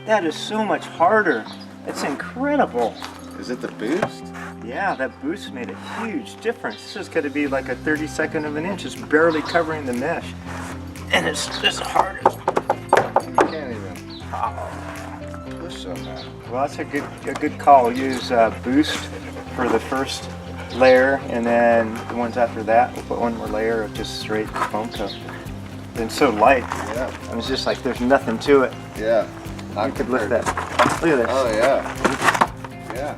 That is so much harder. It's incredible. Is it the boost? Yeah, that boost made a huge difference. This is going to be like a 32nd of an inch. It's barely covering the mesh. And it's as hard as... You can't even push on that. Well, that's a good call. Use boost for the first layer, and then the ones after that, we'll put one more layer of just straight foam coat. It's so light. Yeah. I was just like, there's nothing to it. Yeah. I could lift that. Look at this. Oh, yeah. Yeah.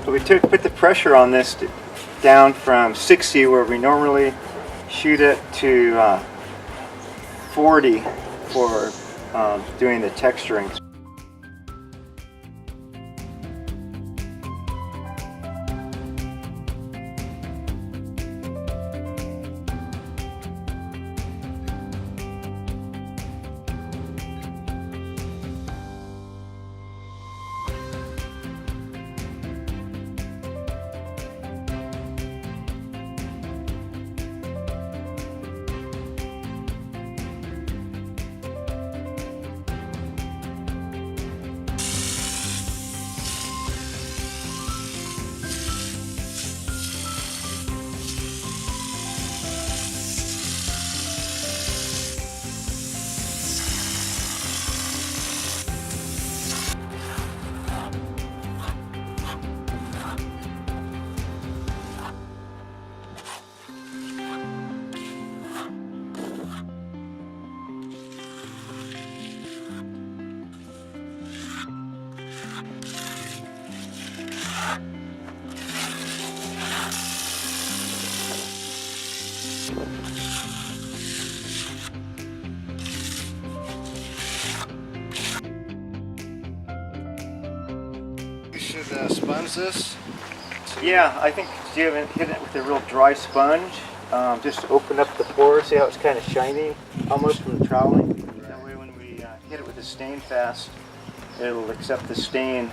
So we put the pressure on this down from 60, where we normally shoot it, to 40 for doing the texturing. You should sponge this. Yeah, I think you haven't hit it with a real dry sponge. Just open up the pores, see how it's kind of shiny, almost from the troweling. That way when we hit it with the stain fast, it'll accept the stain.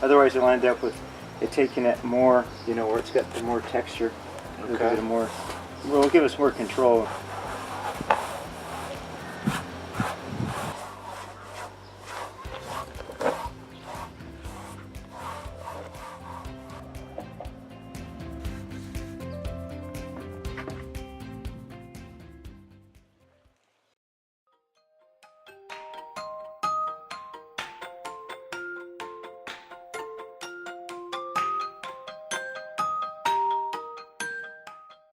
Otherwise you'll end up with it taking it more, you know, where it's got the more texture. Okay. It'll give us more control.